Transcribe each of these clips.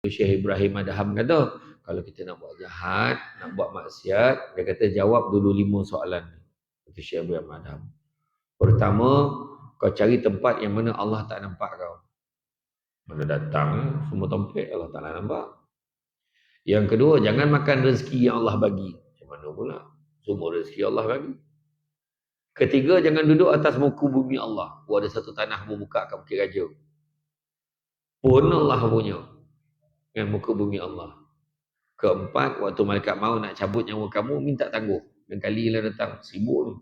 Syekh Ibrahim Adham kata, kalau kita nak buat jahat, nak buat maksiat, dia kata jawab dulu 5 soalan. Kata Syekh Ibrahim Adham. Pertama, kau cari tempat yang mana Allah tak nampak kau. Mana datang, semua tempat Allah tak nampak. Yang kedua, jangan makan rezeki yang Allah bagi. Macam mana pula? Semua rezeki Allah bagi. Ketiga, jangan duduk atas muka bumi Allah. Ada satu tanah membuka kat Bukit Raja. Pun Allah punya. Yang muka bumi Allah. Keempat, waktu malaikat maut nak cabut nyawa kamu, minta tangguh. Dan kali lah datang, sibuk tu.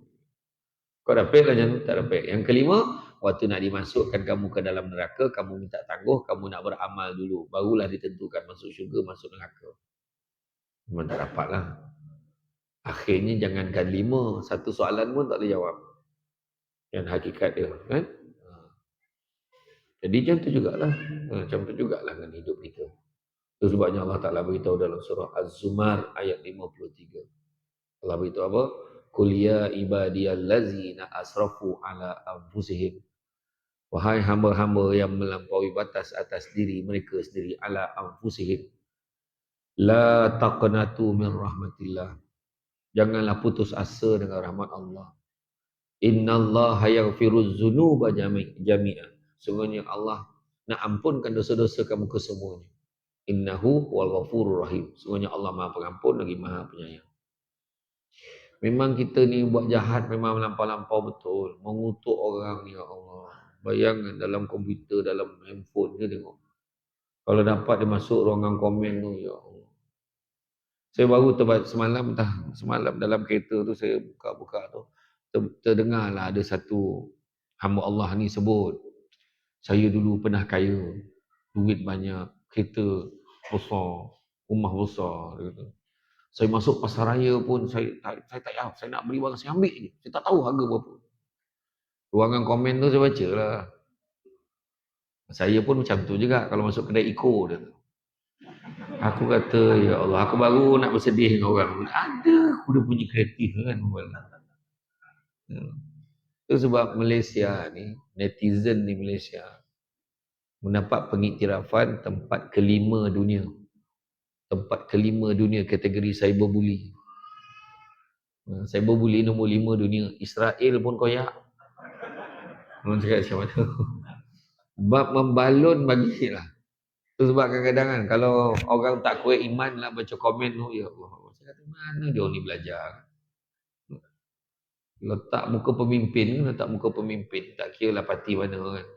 Kau dapat lah macam tu? Tak dapat. Yang kelima, waktu nak dimasukkan kamu ke dalam neraka, kamu minta tangguh, kamu nak beramal dulu. Barulah ditentukan masuk syurga, masuk neraka. Memang tak dapat lah. Akhirnya jangankan 5, satu soalan pun tak boleh jawab. Yang hakikat dia. Kan? Jadi macam tu jugalah. Macam tu jugalah dengan hidup kita. Itu sebabnya Allah Ta'ala beritahu dalam surah Az-Zumar ayat 53. Allah beritahu apa? Qul ya ibadiyallazina asrafu ala anfusihim. Wahai hamba-hamba yang melampaui batas atas diri mereka sendiri, ala anfusihim. La taqnatu min rahmatillah. Janganlah putus asa dengan rahmat Allah. Innallaha yaghfiruz dzunuba jami'a. Sungguhnya Allah nak ampunkan dosa-dosa kamu kesemuanya. Innahu wal ghafurur rahim. Sungguhnya Allah Maha Pengampun lagi Maha Penyayang. Memang kita ni buat jahat memang melampau-lampau betul. Mengutuk orang, ya Allah. Bayangkan dalam komputer, dalam handphone dia tengok. Kalau dapat dia masuk ruangan komen tu, ya Allah. Saya baru semalam dalam kereta tu saya buka-buka tu. Terdengarlah ada satu hamba Allah ni sebut. Saya dulu pernah kaya. Duit banyak, kereta besar, rumah besar. Saya masuk pasar raya pun saya tak tahu. Saya nak beli barang, saya ambil je. Saya tak tahu harga berapa. Ruangan komen tu saya baca lah. Saya pun macam tu juga kalau masuk kedai Eco dia. Aku kata, ya Allah, aku baru nak bersedih dengan orang. Ada aku dah punya kreatif kan. Itu sebab Malaysia ni, netizen di Malaysia mendapat pengiktirafan tempat kelima dunia. Tempat kelima dunia kategori cyberbully. Cyberbully nombor 5 dunia. Israel pun koyak. Orang cakap macam mana. Bab membalun bagilah. Itu sebab kadang-kadang kan, kalau orang tak kuat iman lah baca komen tu, ya Allah. Saya kata, mana dia ni belajar? Letak muka pemimpin, letak muka pemimpin. Tak kira lah parti mana kan.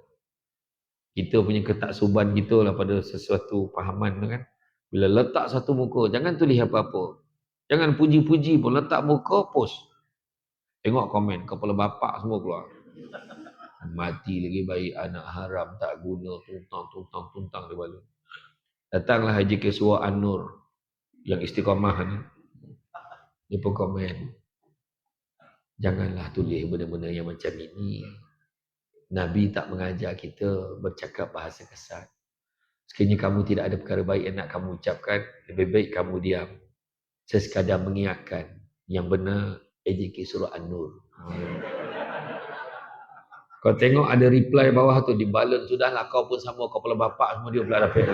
Kita punya ketaksuban kita lah pada sesuatu fahaman tu kan. Bila letak satu muka, jangan tulis apa-apa. Jangan puji-puji pun, letak muka, post. Tengok komen, kepala bapak semua keluar. Mati lagi bayi anak haram, tak guna, tuntang dia balun. Datanglah Haji Kesua An-Nur, yang istiqamah ni. Dia pun komen. Janganlah tulis benda-benda yang macam ini. Nabi tak mengajar kita bercakap bahasa kasar. Sekiranya kamu tidak ada perkara baik yang nak kamu ucapkan, lebih baik kamu diam. Saya sekadar mengingatkan yang benar AJK Surah An-Nur. Kau tengok ada reply bawah tu, dibalun, sudahlah kau pun sama kepala bapak semua dia pula dapat.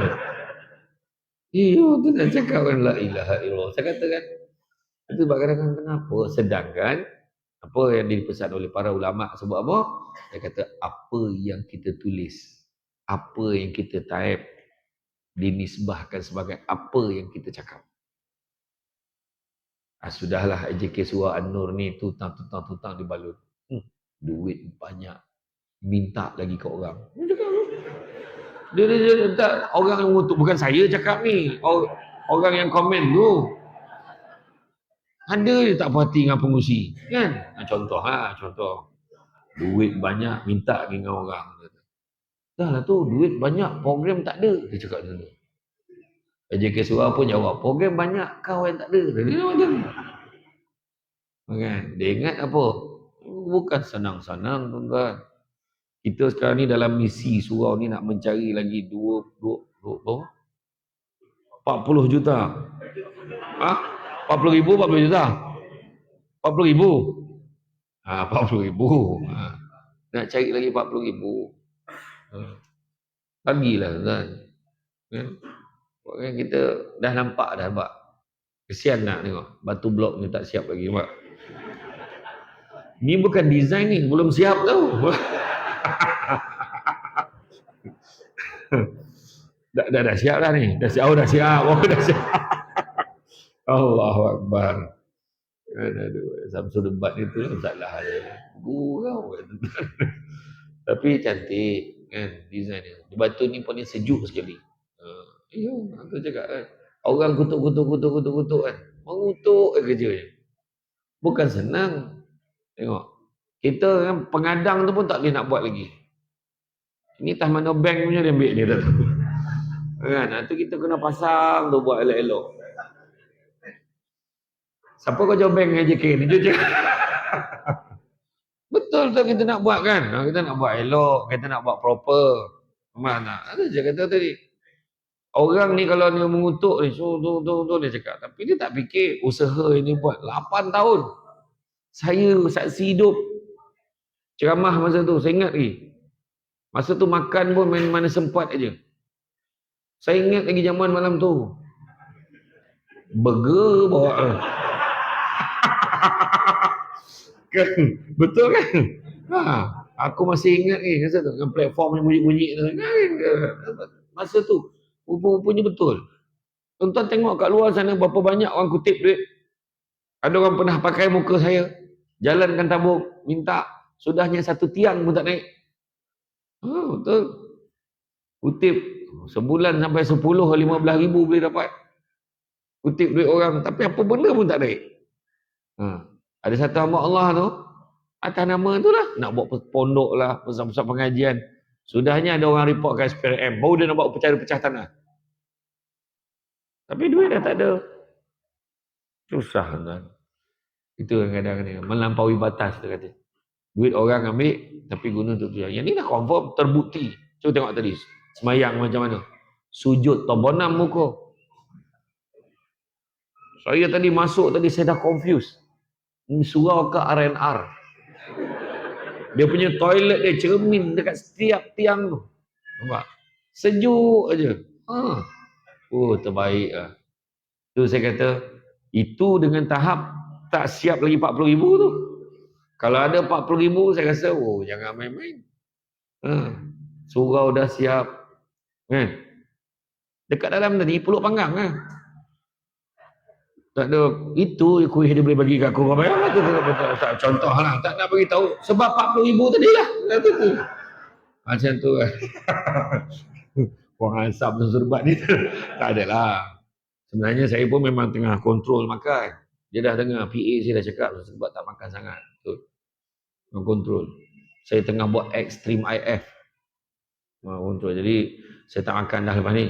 Iya, tu nak cakap kan la ilaha illallah. Saya kata kan, itu sebab kadang-kadang kenapa? Sedangkan apa yang dipesan oleh para ulama sebab apa? Dia kata apa yang kita tulis, apa yang kita type dinisbahkan sebagai apa yang kita cakap. Sudahlah AJK Surah An-Nur ni tutang dibalut. Duit banyak. Minta lagi ke orang. Dia tak, orang yang untuk, bukan saya cakap ni. Orang yang komen tu. Ada je tak puas hati dengan pengusi. Kan? Contoh. Duit banyak, minta lagi dengan orang. Dah lah tu, duit banyak, program tak ada. Dia cakap dulu. AJK Surah pun jawab, program banyak, kau yang tak ada. Dia macam kan? Dia ingat apa? Bukan senang-senang tuan-tuan. Kita sekarang ni dalam misi surau ni nak mencari lagi 40 juta. 40 ribu, 40 juta. 40 ribu. 40 ribu. Nak cari lagi 40 ribu. Bagilah kan. Kan kita dah nampak dah, nampak. Kesian nak tengok. Batu blok ni tak siap lagi, nampak. Ni bukan design ni, belum siap tau. dah siap dah ni. Dah siap. Oh, dah siap. Oh, dah siap. Allahu Akbar. Aduh, Samsul debat ni tu salah dia. Gurau. Tapi cantik kan design dia. Batu ni pun sejuk sekali. Ya, aku cakap kan. Orang kutuk kan. Mengutuk kerjanya. Bukan senang. Tengok. Kita kan pengadang tu pun tak boleh nak buat lagi. Ini Taman Bank punya dia ambil dia dah. Kan? Itu kita kena pasang tu buat elok-elok. Siapa kau jawab bank JK ni? Betul tu kita nak buat kan? Kita nak buat elok, kita nak buat proper. Mana? Ada je kata tadi. Orang ni kalau dia mengutuk ni, tu dia cakap. Tapi dia tak fikir usaha ini buat 8 tahun. Saya saksi hidup. Ceramah masa tu, saya ingat lagi. Masa tu makan pun mana sempat aja. Saya ingat lagi zaman malam tu. Burger bawa. Kan? Betul kan? Aku masih ingat ni masa tu. Dengan platform yang bunyi-bunyi tu. Masa tu. Rupa-rupanya betul. Tuan-tuan tengok kat luar sana berapa banyak orang kutip duit. Ada orang pernah pakai muka saya. Jalankan tabung. Minta. Sudahnya 1 tiang pun tak naik. Betul. Kutip. Sebulan sampai 10-15 ribu boleh dapat. Kutip duit orang. Tapi apa benda pun tak naik. Ada satu hamba Allah tu. Atas nama tu lah. Nak buat pondok lah. Pusat-pusat pengajian. Sudahnya ada orang report ke SPRM. Baru dia nak buat pecah tanah. Tapi duit dah tak ada. Susah kan. Itu kadang-kadang melampaui batas tu kata. Duit orang ambil tapi guna untuk tujuan. Yang ni dah confirm terbukti. Cuba tengok tadi. Semayang macam mana. Sujud tombonam muka. Saya tadi masuk tadi saya dah confused. Surau ke R&R. Dia punya toilet dia cermin dekat setiap tiang tu. Nampak? Sejuk aja. Terbaik lah. Tu saya kata, itu dengan tahap tak siap lagi 40,000 tu. Kalau ada 40,000 saya rasa, jangan main-main. Surau dah siap. Kan? Dekat dalam tadi, Pulau Panggang kan? Tak ada, itu kuih dia boleh bagi kat aku. Contoh lah, tak nak bagi tahu. Sebab 40,000 tadi lah. Macam tu kan. Orang asap dan serbat ni. Tak ada lah. Sebenarnya saya pun memang tengah kontrol makan. Dia dah dengar, PA saya dah cakap, sebab tak makan sangat. Betul. Kontrol. Saya tengah buat extreme IF. Kontrol. Jadi, saya tak makan dah lepas ni.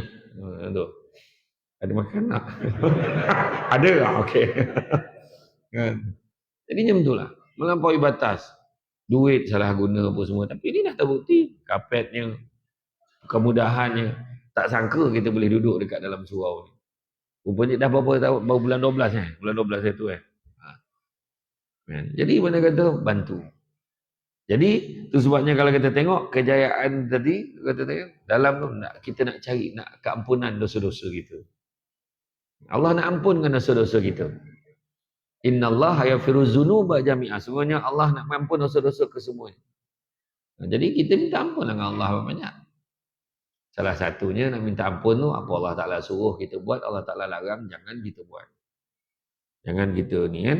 Tu. Ada makan tak? Ada lah, okey. Jadi macam tu lah. Melampaui batas. Duit salah guna apa semua. Tapi ini dah terbukti. Kapetnya, kemudahannya. Tak sangka kita boleh duduk dekat dalam surau ni. Rupanya dah berapa tahun, baru bulan 12 kan? Bulan 12 itu kan? Jadi mana kata, bantu. Jadi, itu sebabnya kalau kita tengok kejayaan tadi, kata tengok, dalam tu, kita nak cari, nak keampunan dosa-dosa kita. Allah nak ampunkan dosa-dosa kita. Innallaha yaghfiru dzunuba jami'a. Semuanya Allah nak ampun dosa-dosa kesemuanya. Jadi kita minta ampun dengan Allah banyak. Salah satunya nak minta ampun tu apa Allah Taala suruh kita buat, Allah Taala larang jangan kita buat. Jangan kita ni kan.